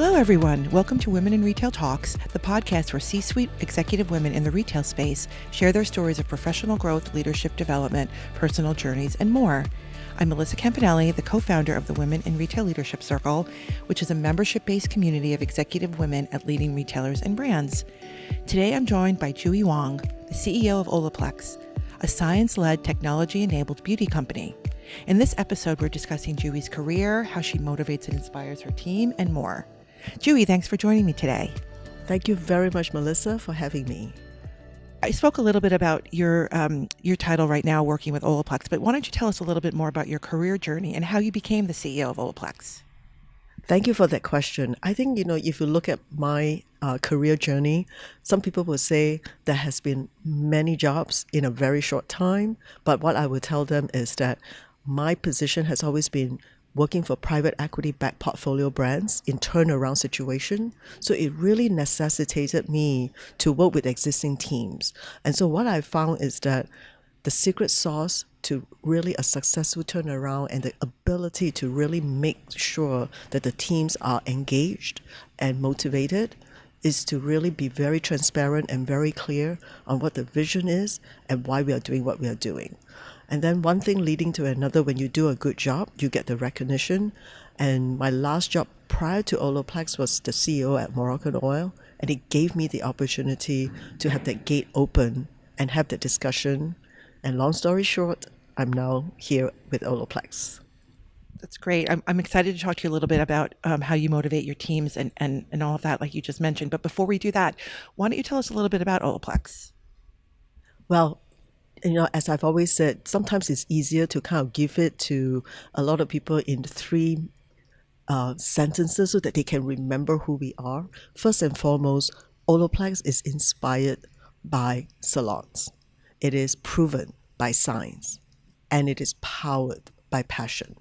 Hello, everyone. Welcome to Women in Retail Talks, the podcast where C-suite executive women in the retail space share their stories of professional growth, leadership development, personal journeys, and more. I'm Melissa Campanelli, the co-founder of the Women in Retail Leadership Circle, which is a membership-based community of executive women at leading retailers and brands. Today, I'm joined by JuE Wong, the CEO of Olaplex, a science-led, technology-enabled beauty company. In this episode, we're discussing JuE's career, how she motivates and inspires her team, and more. JuE, thanks for joining me today. Thank you very much, Melissa, for having me. I spoke a little bit about your title right now, working with Olaplex, but why don't you tell us a little bit more about your career journey and how you became the CEO of Olaplex? Thank you for that question. I think, if you look at my career journey, some people will say there has been many jobs in a very short time. But what I would tell them is that my position has always been working for private equity-backed portfolio brands in turnaround situation. So it really necessitated me to work with existing teams. And so what I found is that the secret sauce to really a successful turnaround and the ability to really make sure that the teams are engaged and motivated is to really be very transparent and very clear on what the vision is and why we are doing what we are doing. And then one thing leading to another, when you do a good job, you get the recognition. And my last job prior to Olaplex was the CEO at Moroccan Oil, and it gave me the opportunity to have that gate open and have that discussion. And long story short, I'm now here with Olaplex. That's great. I'm excited to talk to you a little bit about how you motivate your teams and all of that, like you just mentioned. But before we do that, why don't you tell us a little bit about Olaplex? Well, as I've always said, sometimes it's easier to kind of give it to a lot of people in three sentences so that they can remember who we are. First and foremost, Olaplex is inspired by salons. It is proven by science, and it is powered by passion.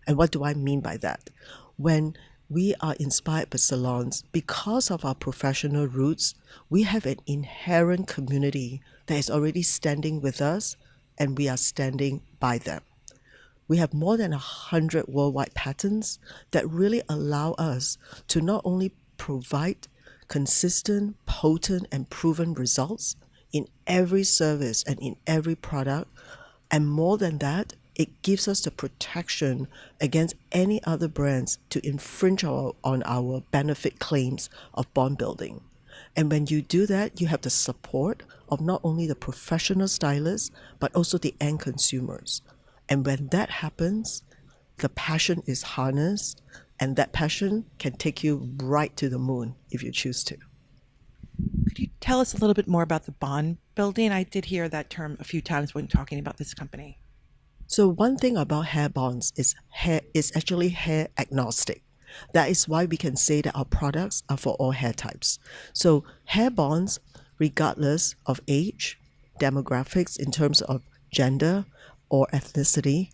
And what do I mean by that? When we are inspired by salons, because of our professional roots, we have an inherent community that is already standing with us, and we are standing by them. We have more than 100 worldwide patents that really allow us to not only provide consistent, potent, and proven results in every service and in every product, and more than that, it gives us the protection against any other brands to infringe on our benefit claims of bond building. And when you do that, you have the support of not only the professional stylists, but also the end consumers. And when that happens, the passion is harnessed, and that passion can take you right to the moon if you choose to. Could you tell us a little bit more about the bond building? I did hear that term a few times when talking about this company. So one thing about hair bonds is actually hair agnostic. That is why we can say that our products are for all hair types. So hair bonds, regardless of age, demographics in terms of gender or ethnicity,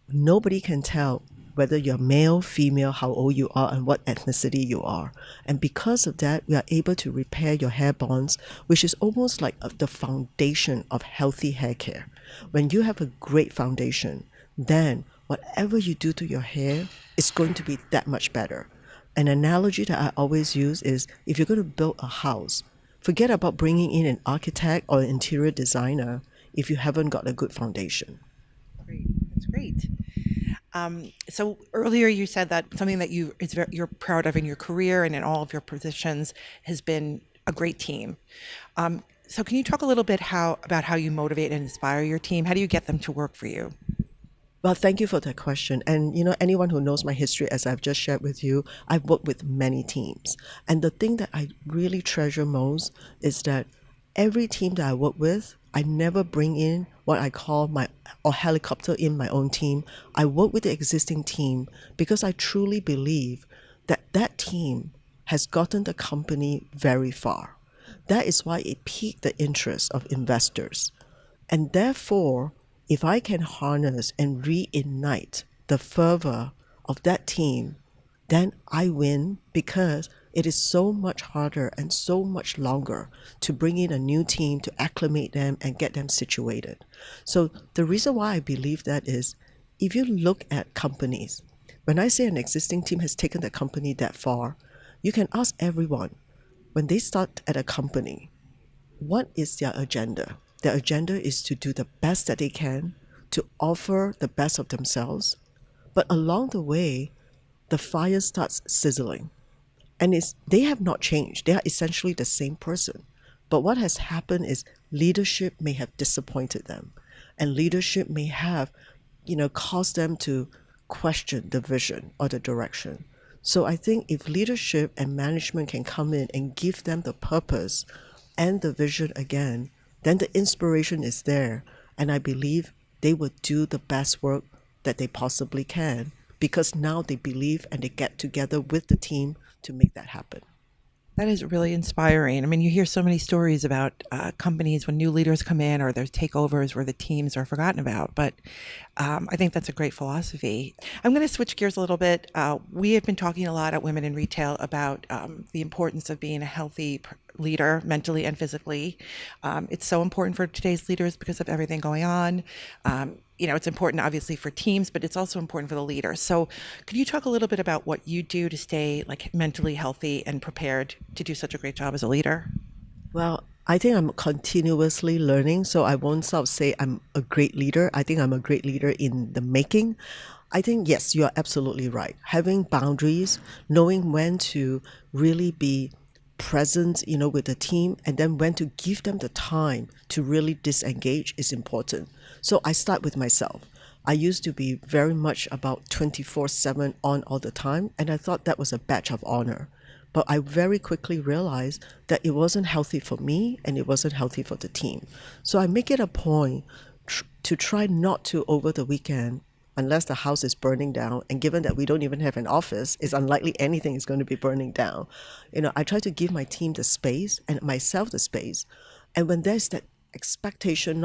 nobody can tell whether you're male, female, how old you are, and what ethnicity you are. And because of that, we are able to repair your hair bonds, which is almost like the foundation of healthy hair care. When you have a great foundation, then whatever you do to your hair is going to be that much better. An analogy that I always use is if you're going to build a house, forget about bringing in an architect or an interior designer if you haven't got a good foundation. Great. That's great. So earlier you said that something that you're proud of in your career and in all of your positions has been a great team. So can you talk a little bit about how you motivate and inspire your team? How do you get them to work for you? Well, thank you for that question. And anyone who knows my history, as I've just shared with you, I've worked with many teams. And the thing that I really treasure most is that every team that I work with, I never bring in what I call or helicopter in my own team. I work with the existing team because I truly believe that that team has gotten the company very far. That is why it piqued the interest of investors. And therefore, if I can harness and reignite the fervor of that team, then I win, because it is so much harder and so much longer to bring in a new team, to acclimate them and get them situated. So the reason why I believe that is, if you look at companies, when I say an existing team has taken the company that far, You can ask everyone when they start at a company, what is their agenda? Their agenda is to do the best that they can, to offer the best of themselves. But along the way, the fire starts sizzling. And they have not changed. They are essentially the same person. But what has happened is leadership may have disappointed them. And leadership may have, caused them to question the vision or the direction. So I think if leadership and management can come in and give them the purpose and the vision again, then the inspiration is there. And I believe they will do the best work that they possibly can because now they believe and they get together with the team to make that happen. That is really inspiring. I mean, you hear so many stories about companies when new leaders come in or there's takeovers where the teams are forgotten about. But I think that's a great philosophy. I'm going to switch gears a little bit. We have been talking a lot at Women in Retail about the importance of being a healthy leader mentally and physically. It's so important for today's leaders because of everything going on. It's important obviously for teams, but it's also important for the leaders. So could you talk a little bit about what you do to stay like mentally healthy and prepared to do such a great job as a leader? Well, I think I'm continuously learning, so I won't sort of say I'm a great leader. I think I'm a great leader in the making. I think, yes, you're absolutely right. Having boundaries, knowing when to really be present, with the team, and then when to give them the time to really disengage is important. So I start with myself. I used to be very much about 24/7 on all the time, and I thought that was a badge of honor. But I very quickly realized that it wasn't healthy for me and it wasn't healthy for the team. So I make it a point to try not to over the weekend, unless the house is burning down. And given that we don't even have an office, it's unlikely anything is going to be burning down. I try to give my team the space and myself the space. And when there's that expectation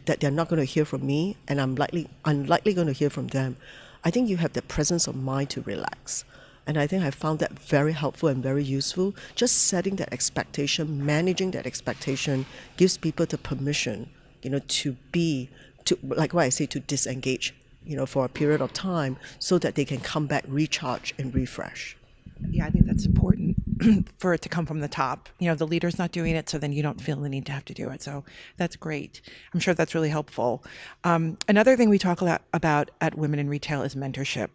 that they're not going to hear from me and I'm unlikely going to hear from them, I think you have the presence of mind to relax. And I think I found that very helpful and very useful. Just setting that expectation, managing that expectation gives people the permission, like what I say, to disengage, for a period of time so that they can come back, recharge and refresh. Yeah, I think that's important for it to come from the top. The leader's not doing it, so then you don't feel the need to have to do it. So that's great. I'm sure that's really helpful. Another thing we talk a lot about at Women in Retail is mentorship.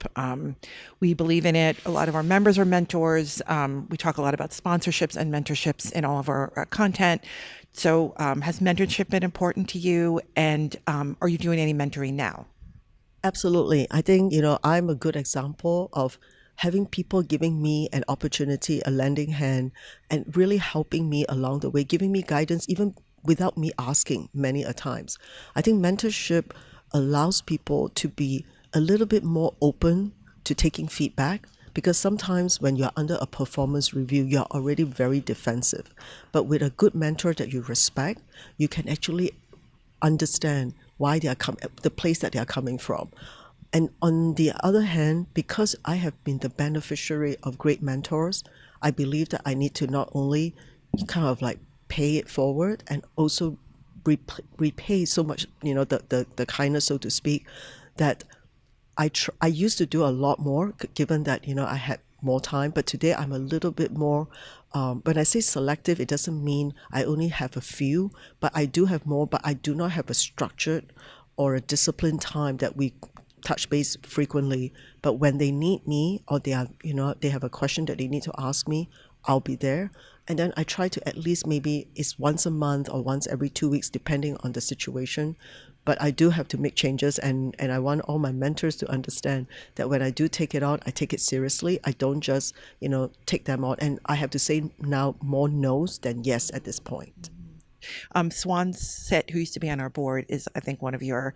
We believe in it. A lot of our members are mentors. We talk a lot about sponsorships and mentorships in all of our content. So has mentorship been important to you? And are you doing any mentoring now? Absolutely. I think, I'm a good example of having people giving me an opportunity, a lending hand, and really helping me along the way, giving me guidance even without me asking many a times. I think mentorship allows people to be a little bit more open to taking feedback because sometimes when you're under a performance review, you're already very defensive. But with a good mentor that you respect, you can actually understand why they are the place that they are coming from. And on the other hand, because I have been the beneficiary of great mentors, I believe that I need to not only kind of like pay it forward and also repay so much, the kindness, so to speak, that I used to do a lot more given that, I had more time. But today I'm a little bit more, when I say selective, it doesn't mean I only have a few, but I do have more, but I do not have a structured or a disciplined time that we touch base frequently. But when they need me or they have a question that they need to ask me, I'll be there. And then I try to at least maybe it's once a month or once every 2 weeks, depending on the situation. But I do have to make changes, and I want all my mentors to understand that when I do take it on, I take it seriously. I don't just, take them on. And I have to say now more no's than yes at this point. Swan Set, who used to be on our board, is I think one of your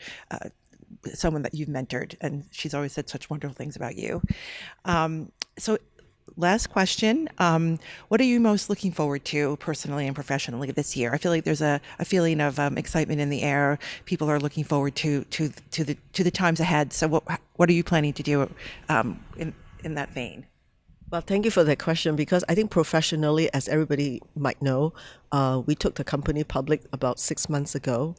someone that you've mentored, and she's always said such wonderful things about you. So last question, what are you most looking forward to personally and professionally this year? I feel like there's a feeling of excitement in the air. People are looking forward to the times ahead. So what are you planning to do in that vein? Well, thank you for that question, because I think professionally, as everybody might know, we took the company public about 6 months ago.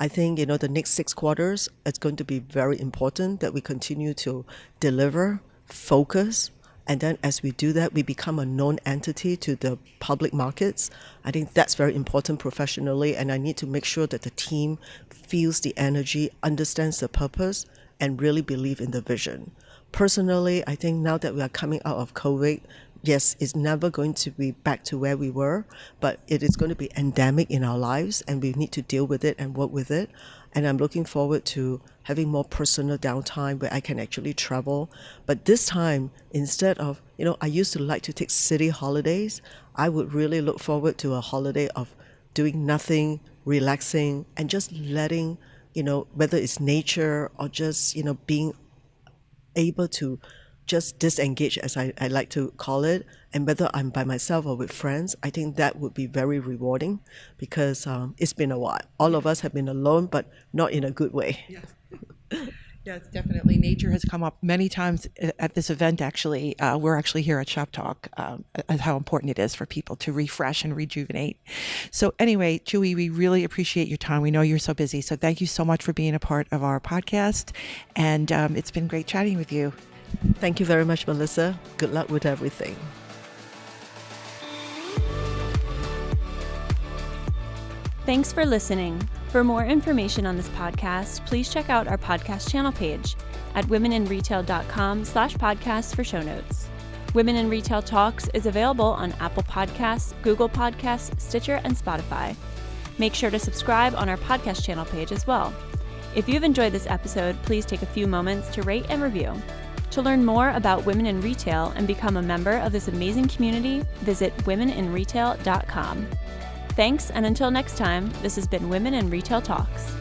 I think, the next 6 quarters, it's going to be very important that we continue to deliver, focus, And then as we do that, we become a known entity to the public markets. I think that's very important professionally. And I need to make sure that the team feels the energy, understands the purpose, and really believe in the vision. Personally, I think now that we are coming out of COVID, yes, it's never going to be back to where we were, but it is going to be endemic in our lives, and we need to deal with it and work with it. And I'm looking forward to having more personal downtime where I can actually travel. But this time, instead of, I used to like to take city holidays. I would really look forward to a holiday of doing nothing, relaxing, and just letting, whether it's nature or just, being able to just disengage, as I like to call it, and whether I'm by myself or with friends, I think that would be very rewarding because it's been a while. All of us have been alone, but not in a good way. Yeah. Yes, definitely. Nature has come up many times at this event, actually. We're actually here at Shop Talk, how important it is for people to refresh and rejuvenate. So anyway, JuE, we really appreciate your time. We know you're so busy. So thank you so much for being a part of our podcast. And it's been great chatting with you. Thank you very much, Melissa. Good luck with everything. Thanks for listening. For more information on this podcast, please check out our podcast channel page at womeninretail.com/podcast for show notes. Women in Retail Talks is available on Apple Podcasts, Google Podcasts, Stitcher, and Spotify. Make sure to subscribe on our podcast channel page as well. If you've enjoyed this episode, please take a few moments to rate and review. To learn more about women in retail and become a member of this amazing community, visit womeninretail.com. Thanks, and until next time, this has been Women in Retail Talks.